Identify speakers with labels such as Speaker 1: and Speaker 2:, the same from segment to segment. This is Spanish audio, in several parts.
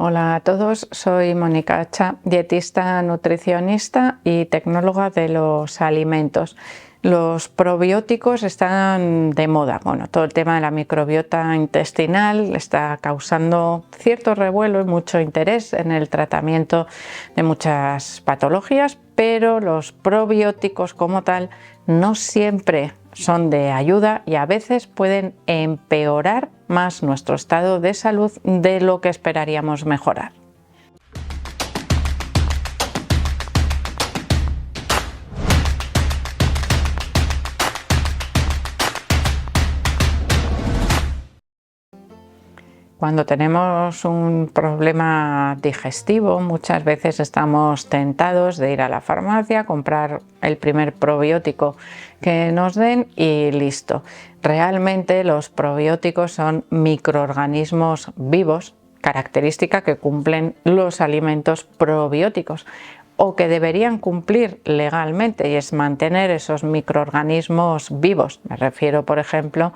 Speaker 1: Hola a todos, soy Mónica Hacha, dietista, nutricionista y tecnóloga de los alimentos. Los probióticos están de moda. Bueno, todo el tema de la microbiota intestinal está causando cierto revuelo y mucho interés en el tratamiento de muchas patologías, pero los probióticos como tal no siempre son de ayuda y a veces pueden empeorar más nuestro estado de salud de lo que esperaríamos mejorar. Cuando tenemos un problema digestivo, muchas veces estamos tentados de ir a la farmacia, comprar el primer probiótico que nos den y listo. Realmente los probióticos son microorganismos vivos, característica que cumplen los alimentos probióticos o que deberían cumplir legalmente, y es mantener esos microorganismos vivos. Me refiero, por ejemplo,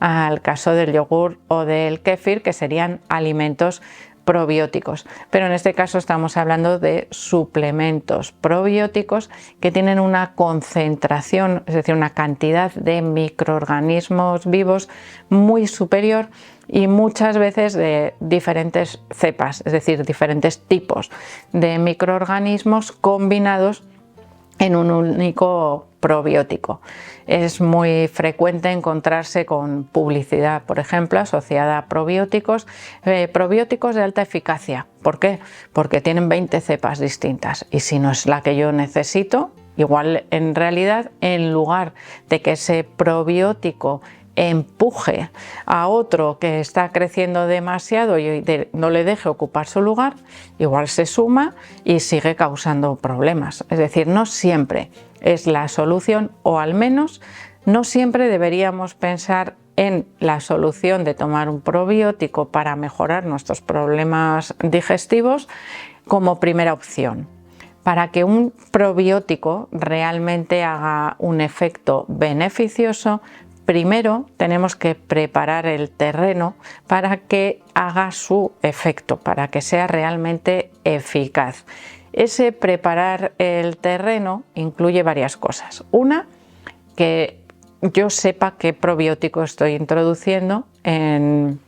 Speaker 1: al caso del yogur o del kéfir, que serían alimentos probióticos, pero en este caso estamos hablando de suplementos probióticos que tienen una concentración, es decir, una cantidad de microorganismos vivos muy superior y muchas veces de diferentes cepas, es decir, diferentes tipos de microorganismos combinados en un único probiótico. Es muy frecuente encontrarse con publicidad, por ejemplo, asociada a probióticos, probióticos de alta eficacia. ¿Por qué? Porque tienen 20 cepas distintas y si no es la que yo necesito, igual en realidad en lugar de que ese probiótico empuje a otro que está creciendo demasiado y no le deje ocupar su lugar, igual se suma y sigue causando problemas. Es decir, no siempre es la solución, o al menos no siempre deberíamos pensar en la solución de tomar un probiótico para mejorar nuestros problemas digestivos como primera opción. Para que un probiótico realmente haga un efecto beneficioso, primero tenemos que preparar el terreno para que haga su efecto, para que sea realmente eficaz. Ese preparar el terreno incluye varias cosas. Una, que yo sepa qué probiótico estoy introduciendo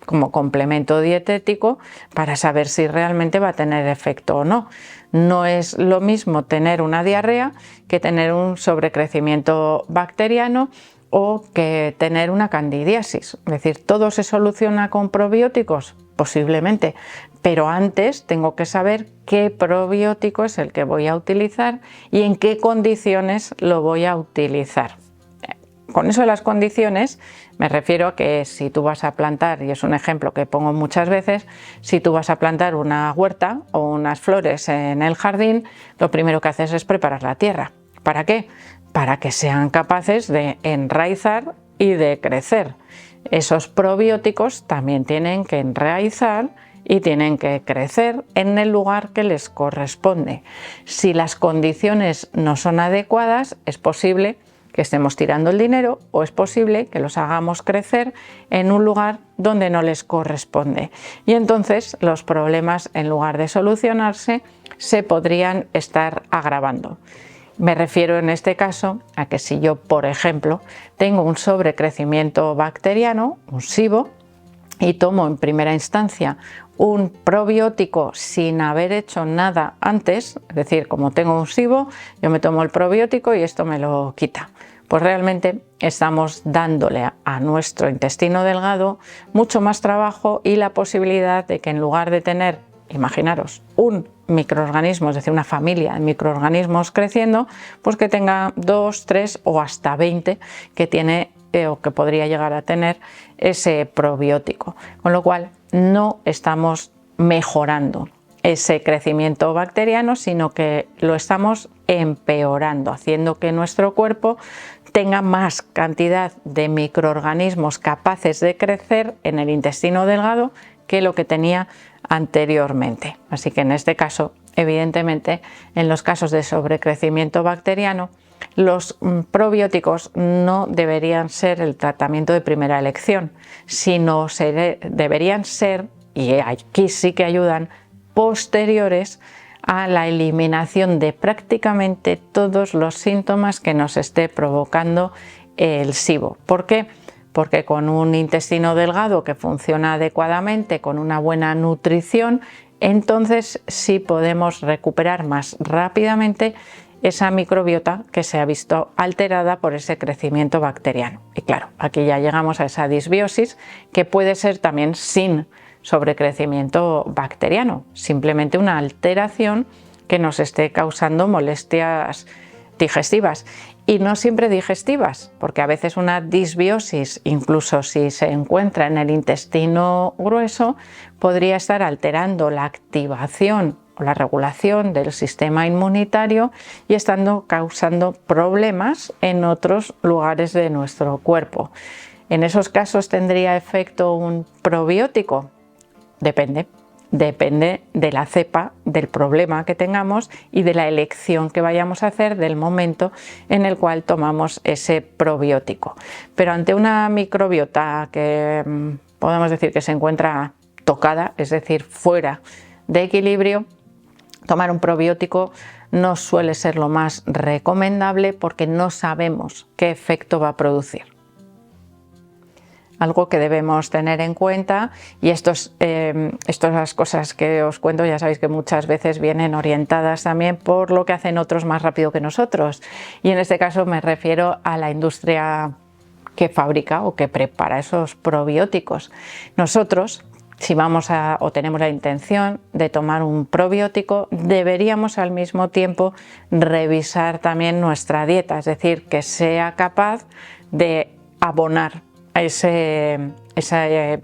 Speaker 1: como complemento dietético para saber si realmente va a tener efecto o no. No es lo mismo tener una diarrea que tener un sobrecrecimiento bacteriano o que tener una candidiasis. Es decir, ¿todo se soluciona con probióticos? Posiblemente, pero antes tengo que saber qué probiótico es el que voy a utilizar y en qué condiciones lo voy a utilizar. Con eso de las condiciones me refiero a que si tú vas a plantar, y es un ejemplo que pongo muchas veces, si tú vas a plantar una huerta o unas flores en el jardín, lo primero que haces es preparar la tierra. ¿Para qué? Para que sean capaces de enraizar y de crecer. Esos probióticos también tienen que enraizar y tienen que crecer en el lugar que les corresponde. Si las condiciones no son adecuadas, es posible que estemos tirando el dinero o es posible que los hagamos crecer en un lugar donde no les corresponde. Y entonces los problemas, en lugar de solucionarse, se podrían estar agravando. Me refiero en este caso a que si yo, por ejemplo, tengo un sobrecrecimiento bacteriano, un SIBO, y tomo en primera instancia un probiótico sin haber hecho nada antes, es decir, como tengo un SIBO, yo me tomo el probiótico y esto me lo quita. Pues realmente estamos dándole a nuestro intestino delgado mucho más trabajo y la posibilidad de que en lugar de tener, imaginaros, un microorganismo, es decir, una familia de microorganismos creciendo, pues que tenga 2, 3 o hasta 20 que tiene o que podría llegar a tener ese probiótico, con lo cual no estamos mejorando ese crecimiento bacteriano, sino que lo estamos empeorando, haciendo que nuestro cuerpo tenga más cantidad de microorganismos capaces de crecer en el intestino delgado que lo que tenía anteriormente. Así que en este caso, evidentemente, en los casos de sobrecrecimiento bacteriano, los probióticos no deberían ser el tratamiento de primera elección, sino deberían ser, y aquí sí que ayudan, posteriores a la eliminación de prácticamente todos los síntomas que nos esté provocando el SIBO. ¿Por qué? Porque con un intestino delgado que funciona adecuadamente, con una buena nutrición, entonces sí podemos recuperar más rápidamente esa microbiota que se ha visto alterada por ese crecimiento bacteriano. Y claro, aquí ya llegamos a esa disbiosis, que puede ser también sin sobrecrecimiento bacteriano, simplemente una alteración que nos esté causando molestias digestivas, y no siempre digestivas, porque a veces una disbiosis, incluso si se encuentra en el intestino grueso, podría estar alterando la activación o la regulación del sistema inmunitario y estando causando problemas en otros lugares de nuestro cuerpo. ¿En esos casos tendría efecto un probiótico? Depende de la cepa, del problema que tengamos y de la elección que vayamos a hacer del momento en el cual tomamos ese probiótico. Pero ante una microbiota que podemos decir que se encuentra tocada, es decir, fuera de equilibrio, tomar un probiótico no suele ser lo más recomendable porque no sabemos qué efecto va a producir. Algo que debemos tener en cuenta, y estas cosas que os cuento ya sabéis que muchas veces vienen orientadas también por lo que hacen otros más rápido que nosotros, y en este caso me refiero a la industria que fabrica o que prepara esos probióticos. Nosotros, si vamos o tenemos la intención de tomar un probiótico, deberíamos al mismo tiempo revisar también nuestra dieta, es decir, que sea capaz de abonar ese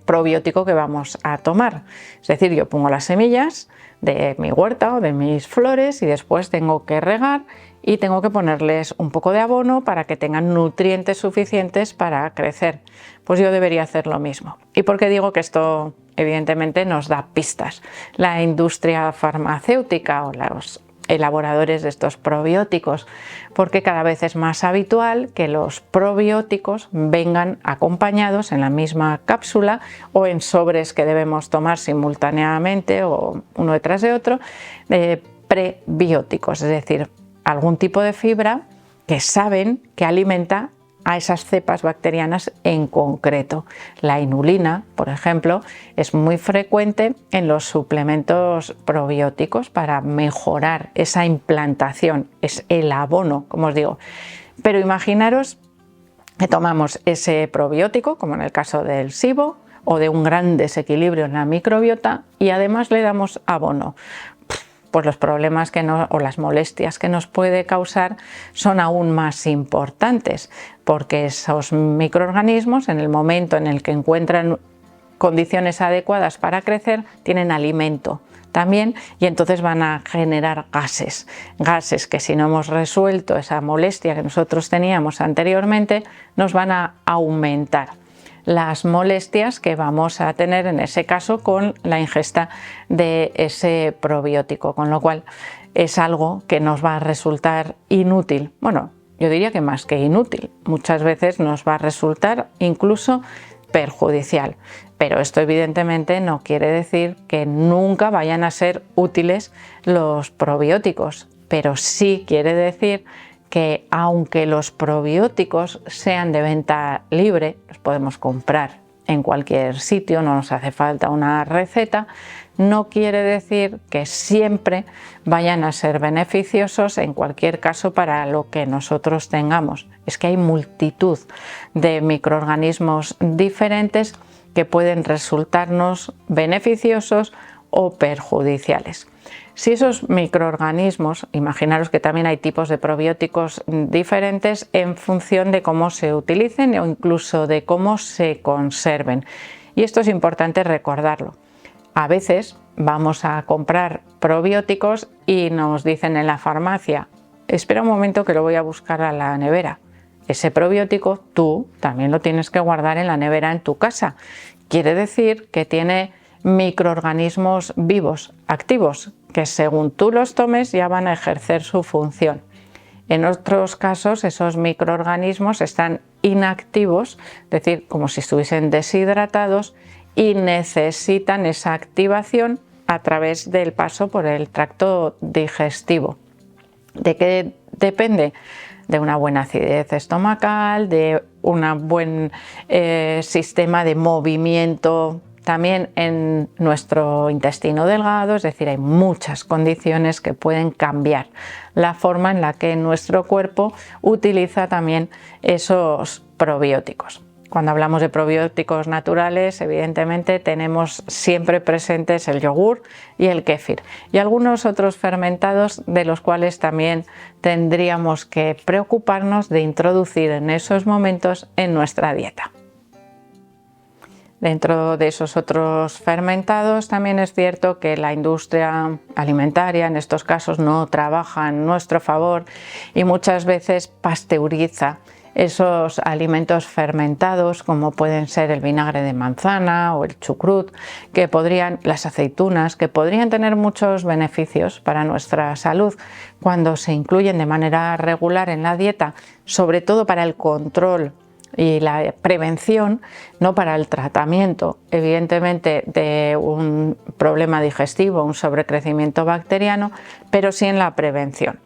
Speaker 1: probiótico que vamos a tomar. Es decir, yo pongo las semillas de mi huerta o de mis flores y después tengo que regar y tengo que ponerles un poco de abono para que tengan nutrientes suficientes para crecer. Pues yo debería hacer lo mismo. ¿Y por qué digo que esto evidentemente nos da pistas? La industria farmacéutica o los elaboradores de estos probióticos, porque cada vez es más habitual que los probióticos vengan acompañados en la misma cápsula o en sobres que debemos tomar simultáneamente o uno detrás de otro, de prebióticos, es decir, algún tipo de fibra que saben que alimenta a esas cepas bacterianas en concreto. La inulina, por ejemplo, es muy frecuente en los suplementos probióticos para mejorar esa implantación, es el abono, como os digo. Pero imaginaros que tomamos ese probiótico, como en el caso del SIBO, o de un gran desequilibrio en la microbiota, y además le damos abono. Pues los problemas o las molestias que nos puede causar son aún más importantes, porque esos microorganismos, en el momento en el que encuentran condiciones adecuadas para crecer, tienen alimento también, y entonces van a generar gases que, si no hemos resuelto esa molestia que nosotros teníamos anteriormente, nos van a aumentar las molestias que vamos a tener en ese caso con la ingesta de ese probiótico, con lo cual es algo que nos va a resultar inútil. Bueno, yo diría que más que inútil, muchas veces nos va a resultar incluso perjudicial, pero esto evidentemente no quiere decir que nunca vayan a ser útiles los probióticos, pero sí quiere decir que aunque los probióticos sean de venta libre, los podemos comprar en cualquier sitio, no nos hace falta una receta, no quiere decir que siempre vayan a ser beneficiosos en cualquier caso para lo que nosotros tengamos. Es que hay multitud de microorganismos diferentes que pueden resultarnos beneficiosos o perjudiciales. Si esos microorganismos, imaginaros que también hay tipos de probióticos diferentes en función de cómo se utilicen o incluso de cómo se conserven. Y esto es importante recordarlo. A veces vamos a comprar probióticos y nos dicen en la farmacia: espera un momento que lo voy a buscar a la nevera. Ese probiótico tú también lo tienes que guardar en la nevera en tu casa. Quiere decir que tiene microorganismos vivos, activos, que según tú los tomes ya van a ejercer su función. En otros casos esos microorganismos están inactivos, es decir, como si estuviesen deshidratados, y necesitan esa activación a través del paso por el tracto digestivo. ¿De qué depende? De una buena acidez estomacal, de un buen sistema de movimiento también en nuestro intestino delgado, es decir, hay muchas condiciones que pueden cambiar la forma en la que nuestro cuerpo utiliza también esos probióticos. Cuando hablamos de probióticos naturales, evidentemente tenemos siempre presentes el yogur y el kéfir y algunos otros fermentados de los cuales también tendríamos que preocuparnos de introducir en esos momentos en nuestra dieta. Dentro de esos otros fermentados también es cierto que la industria alimentaria en estos casos no trabaja en nuestro favor y muchas veces pasteuriza esos alimentos fermentados como pueden ser el vinagre de manzana o el chucrut, las aceitunas, que podrían tener muchos beneficios para nuestra salud cuando se incluyen de manera regular en la dieta, sobre todo para el control y la prevención, no para el tratamiento, evidentemente, de un problema digestivo, un sobrecrecimiento bacteriano, pero sí en la prevención.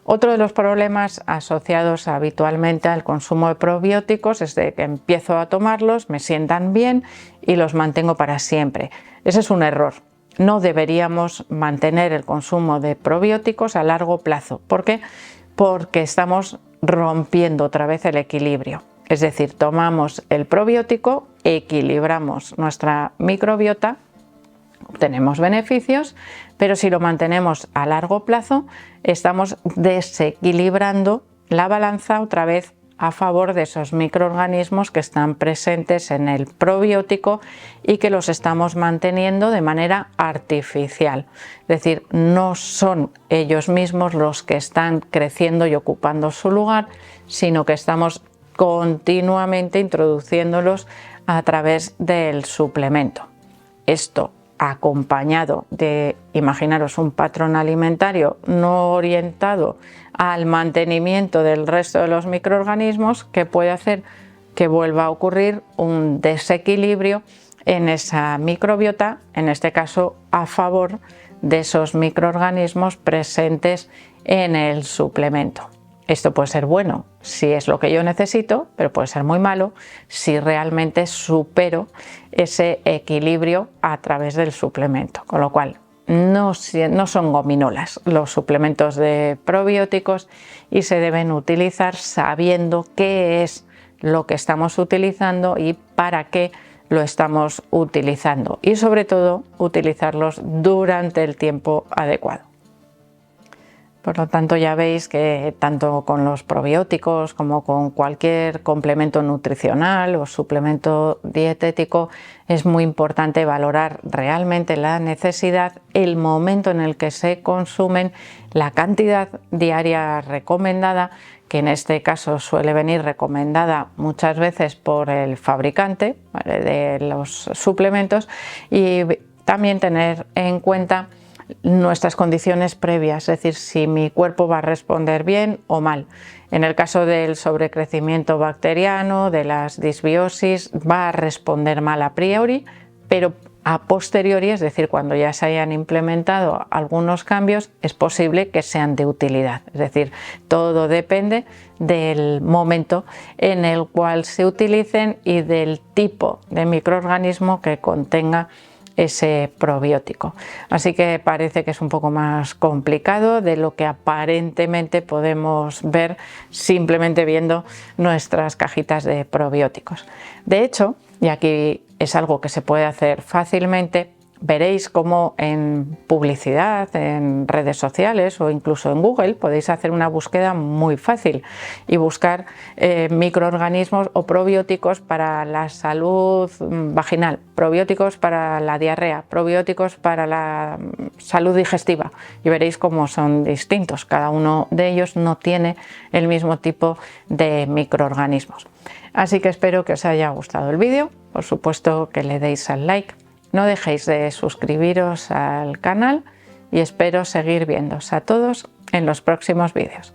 Speaker 1: Otro de los problemas asociados habitualmente al consumo de probióticos es de que empiezo a tomarlos, me sientan bien y los mantengo para siempre. Ese es un error. No deberíamos mantener el consumo de probióticos a largo plazo. ¿Por qué? Porque estamos rompiendo otra vez el equilibrio. Es decir, tomamos el probiótico, equilibramos nuestra microbiota, obtenemos beneficios, pero si lo mantenemos a largo plazo, estamos desequilibrando la balanza otra vez a favor de esos microorganismos que están presentes en el probiótico y que los estamos manteniendo de manera artificial. Es decir, no son ellos mismos los que están creciendo y ocupando su lugar, sino que estamos continuamente introduciéndolos a través del suplemento. Esto acompañado de, imaginaros, un patrón alimentario no orientado al mantenimiento del resto de los microorganismos, que puede hacer que vuelva a ocurrir un desequilibrio en esa microbiota, en este caso a favor de esos microorganismos presentes en el suplemento. Esto puede ser bueno si es lo que yo necesito, pero puede ser muy malo si realmente supero ese equilibrio a través del suplemento. Con lo cual, no son gominolas los suplementos de probióticos y se deben utilizar sabiendo qué es lo que estamos utilizando y para qué lo estamos utilizando. Y sobre todo, utilizarlos durante el tiempo adecuado. Por lo tanto, ya veis que tanto con los probióticos como con cualquier complemento nutricional o suplemento dietético es muy importante valorar realmente la necesidad, el momento en el que se consumen, la cantidad diaria recomendada, que en este caso suele venir recomendada muchas veces por el fabricante, ¿vale?, de los suplementos, y también tener en cuenta nuestras condiciones previas, es decir, si mi cuerpo va a responder bien o mal. En el caso del sobrecrecimiento bacteriano, de las disbiosis, va a responder mal a priori, pero a posteriori, es decir, cuando ya se hayan implementado algunos cambios, es posible que sean de utilidad. Es decir, todo depende del momento en el cual se utilicen y del tipo de microorganismo que contenga ese probiótico. Así que parece que es un poco más complicado de lo que aparentemente podemos ver simplemente viendo nuestras cajitas de probióticos. De hecho, y aquí es algo que se puede hacer fácilmente, veréis cómo en publicidad, en redes sociales o incluso en Google podéis hacer una búsqueda muy fácil y buscar microorganismos o probióticos para la salud vaginal, probióticos para la diarrea, probióticos para la salud digestiva, y veréis cómo son distintos. Cada uno de ellos no tiene el mismo tipo de microorganismos. Así que espero que os haya gustado el vídeo. Por supuesto que le deis al like. No dejéis de suscribiros al canal y espero seguir viéndoos a todos en los próximos vídeos.